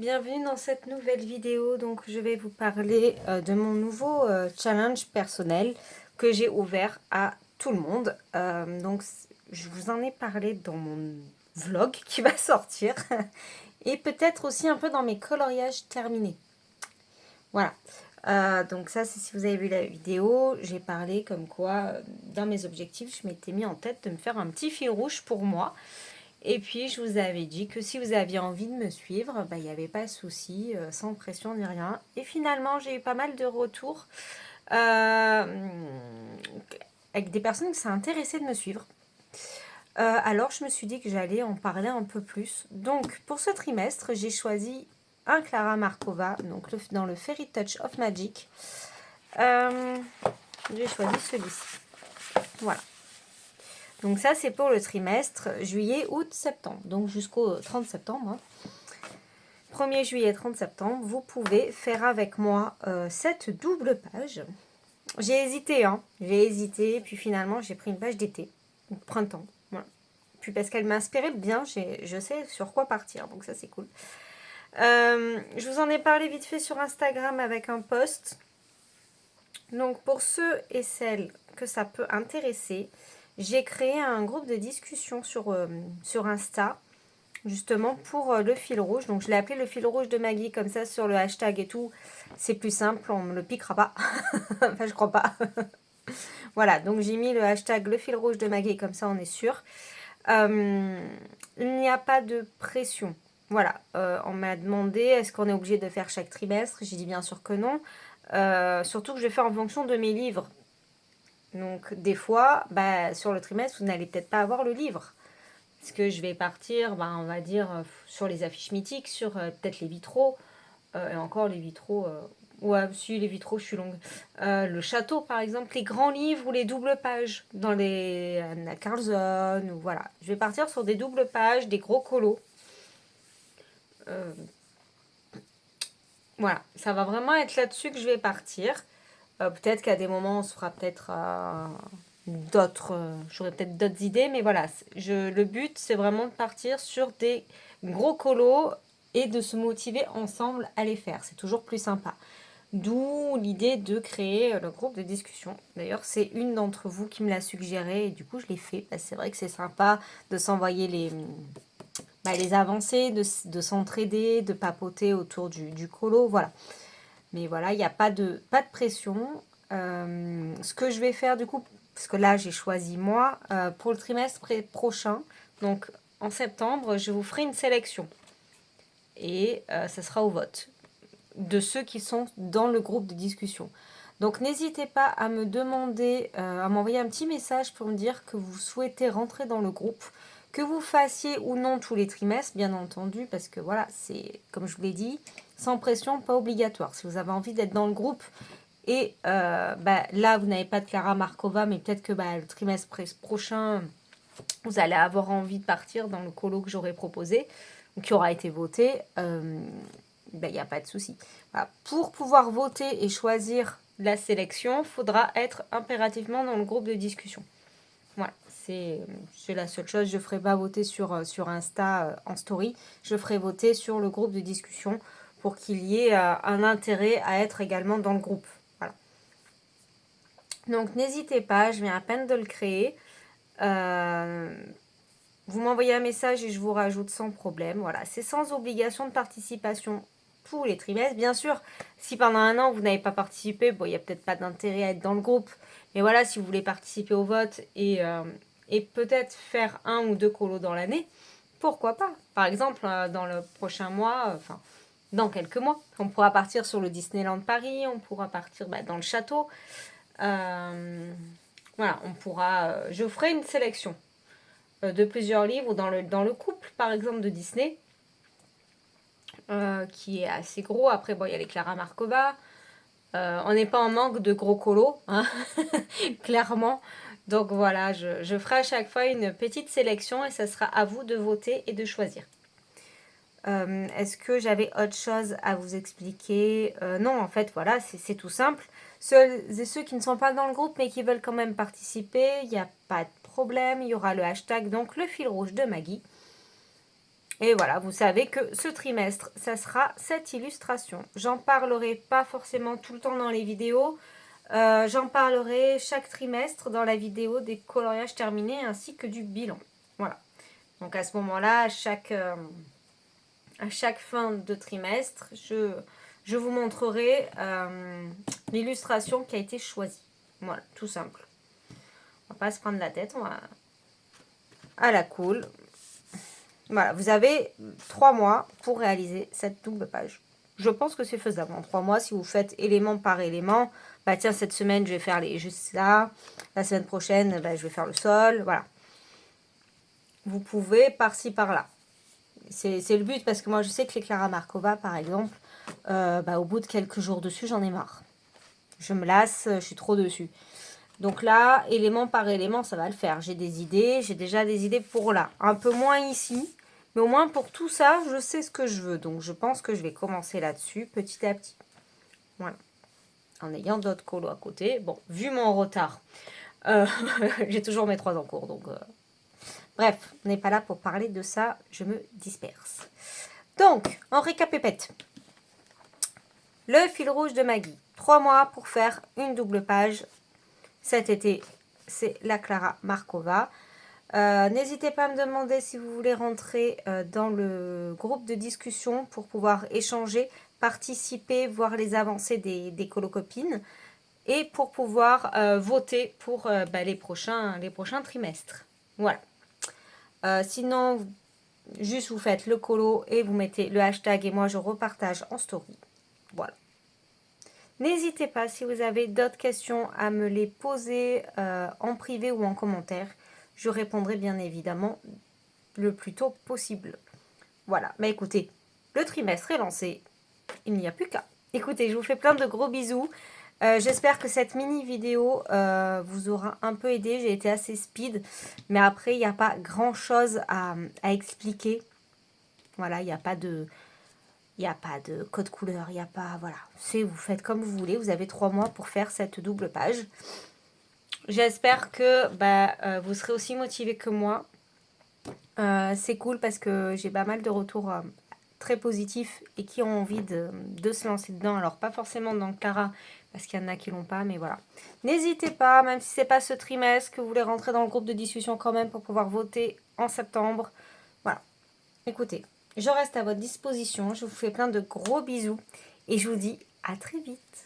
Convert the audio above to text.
bienvenue dans cette nouvelle vidéo. Donc je vais vous parler de mon nouveau challenge personnel que j'ai ouvert à tout le monde. Je vous en ai parlé dans mon vlog qui va sortir et peut-être aussi un peu dans mes coloriages terminés. Voilà. Donc ça, c'est si vous avez vu la vidéo, j'ai parlé comme quoi, dans mes objectifs, je m'étais mis en tête de me faire un petit fil rouge pour moi. Et puis, je vous avais dit que si vous aviez envie de me suivre, il n'y avait pas de souci, sans pression ni rien. Et finalement, j'ai eu pas mal de retours avec des personnes qui s'est intéressées de me suivre. Alors, je me suis dit que j'allais en parler un peu plus. Donc, pour ce trimestre, j'ai choisi un Clara Markova, donc dans le Fairy Touch of Magic. J'ai choisi celui-ci. Voilà. Donc ça, c'est pour le trimestre juillet, août, septembre. Donc jusqu'au 30 septembre. Hein. 1er juillet, 30 septembre, vous pouvez faire avec moi cette double page. J'ai hésité, hein. J'ai hésité. Puis finalement, j'ai pris une page d'été, printemps. Voilà. Puis parce qu'elle m'inspirait bien, je sais sur quoi partir. Donc ça, c'est cool. Je vous en ai parlé vite fait sur Instagram avec un post. Donc pour ceux et celles que ça peut intéresser, j'ai créé un groupe de discussion sur Insta, justement pour le fil rouge. Donc je l'ai appelé le fil rouge de Maggie, comme ça sur le hashtag et tout, c'est plus simple, on ne me le piquera pas. Enfin, je crois pas. Voilà, donc j'ai mis le hashtag le fil rouge de Maggie, comme ça on est sûr. Il n'y a pas de pression. Voilà, on m'a demandé est-ce qu'on est obligé de faire chaque trimestre. J'ai dit bien sûr que non. Surtout que je fais en fonction de mes livres. Donc des fois, sur le trimestre, vous n'allez peut-être pas avoir le livre. Parce que je vais partir, on va dire, sur les affiches mythiques, sur peut-être les vitraux. Et encore les vitraux, ouais, si les vitraux, je suis longue. Le château, par exemple, les grands livres ou les doubles pages dans les Anna Carlson. Ou voilà. Je vais partir sur des doubles pages, des gros colos. Voilà, ça va vraiment être là-dessus que je vais partir. Peut-être qu'à des moments, on se fera peut-être d'autres... J'aurai peut-être d'autres idées, mais voilà. Le but, c'est vraiment de partir sur des gros colos et de se motiver ensemble à les faire. C'est toujours plus sympa. D'où l'idée de créer le groupe de discussion. D'ailleurs, c'est une d'entre vous qui me l'a suggéré et du coup, je l'ai fait. C'est vrai que c'est sympa de s'envoyer les avancées, de s'entraider, de papoter autour du colo, voilà. Mais voilà, il n'y a pas de pression. Ce que je vais faire du coup, parce que là j'ai choisi moi, pour le trimestre prochain, donc en septembre, je vous ferai une sélection. Et ça sera au vote de ceux qui sont dans le groupe de discussion. Donc n'hésitez pas à me demander, à m'envoyer un petit message pour me dire que vous souhaitez rentrer dans le groupe, que vous fassiez ou non tous les trimestres, bien entendu, parce que voilà, c'est comme je vous l'ai dit, sans pression, pas obligatoire. Si vous avez envie d'être dans le groupe et là vous n'avez pas de Clara Markova, mais peut-être que le trimestre prochain, vous allez avoir envie de partir dans le colo que j'aurais proposé, ou qui aura été voté, il n'y a pas de souci. Voilà. Pour pouvoir voter et choisir la sélection, il faudra être impérativement dans le groupe de discussion. Voilà, c'est la seule chose. Je ne ferai pas voter sur Insta en story. Je ferai voter sur le groupe de discussion pour qu'il y ait un intérêt à être également dans le groupe. Voilà. Donc n'hésitez pas, je viens à peine de le créer. Vous m'envoyez un message et je vous rajoute sans problème. Voilà, c'est sans obligation de participation tous les trimestres. Bien sûr, si pendant un an vous n'avez pas participé, il n'y a peut-être pas d'intérêt à être dans le groupe. Mais voilà, si vous voulez participer au vote et peut-être faire un ou deux colos dans l'année, pourquoi pas? Par exemple, dans le prochain mois, dans quelques mois, on pourra partir sur le Disneyland Paris, on pourra partir dans le château. Voilà, on pourra... je ferai une sélection de plusieurs livres dans le couple, par exemple, de Disney, qui est assez gros. Après, il y a les Clara Markova. On n'est pas en manque de gros colos, hein, clairement. Donc voilà, je ferai à chaque fois une petite sélection et ça sera à vous de voter et de choisir. Est-ce que j'avais autre chose à vous expliquer? Non, en fait, voilà, c'est tout simple. Ceux et ceux qui ne sont pas dans le groupe mais qui veulent quand même participer, il n'y a pas de problème. Il y aura le hashtag, donc le fil rouge de Maggie. Et voilà, vous savez que ce trimestre, ça sera cette illustration. J'en parlerai pas forcément tout le temps dans les vidéos. J'en parlerai chaque trimestre dans la vidéo des coloriages terminés ainsi que du bilan. Voilà. Donc à ce moment-là, à chaque fin de trimestre, je vous montrerai l'illustration qui a été choisie. Voilà, tout simple. On va pas se prendre la tête, on va à la cool. Voilà, vous avez 3 mois pour réaliser cette double page. Je pense que c'est faisable en 3 mois si vous faites élément par élément. Bah tiens, cette semaine, je vais faire juste ça. La semaine prochaine, bah, je vais faire le sol. Voilà. Vous pouvez par-ci, par-là. C'est le but parce que moi, je sais que les Clara Markova, par exemple, bah, au bout de quelques jours dessus, j'en ai marre. Je me lasse, je suis trop dessus. Donc là, élément par élément, ça va le faire. J'ai des idées, j'ai déjà des idées pour là. Un peu moins ici, mais au moins pour tout ça, je sais ce que je veux. Donc je pense que je vais commencer là-dessus petit à petit. Voilà. En ayant d'autres colos à côté. Bon, vu mon retard, j'ai toujours mes 3 en cours. Donc, bref, on n'est pas là pour parler de ça. Je me disperse. Donc, en récapépète. Le fil rouge de Maggie. 3 mois pour faire une double page. Cet été, c'est la Clara Markova. N'hésitez pas à me demander si vous voulez rentrer dans le groupe de discussion pour pouvoir échanger, participer, voir les avancées des colocopines et pour pouvoir voter pour les prochains trimestres. Voilà. Sinon, juste vous faites le colo et vous mettez le hashtag et moi je repartage en story. Voilà. N'hésitez pas, si vous avez d'autres questions, à me les poser en privé ou en commentaire. Je répondrai bien évidemment le plus tôt possible. Voilà, mais écoutez, le trimestre est lancé. Il n'y a plus qu'à. Écoutez, je vous fais plein de gros bisous. J'espère que cette mini vidéo vous aura un peu aidé. J'ai été assez speed, mais après, il n'y a pas grand-chose à expliquer. Voilà, il n'y a pas de... Il n'y a pas de code couleur, il n'y a pas... Voilà, vous faites comme vous voulez. Vous avez 3 mois pour faire cette double page. J'espère que vous serez aussi motivé que moi. C'est cool parce que j'ai pas mal de retours très positifs et qui ont envie de se lancer dedans. Alors, pas forcément dans Clara, parce qu'il y en a qui l'ont pas, mais voilà. N'hésitez pas, même si c'est pas ce trimestre, que vous voulez rentrer dans le groupe de discussion quand même pour pouvoir voter en septembre. Voilà. Écoutez, je reste à votre disposition. Je vous fais plein de gros bisous et je vous dis à très vite.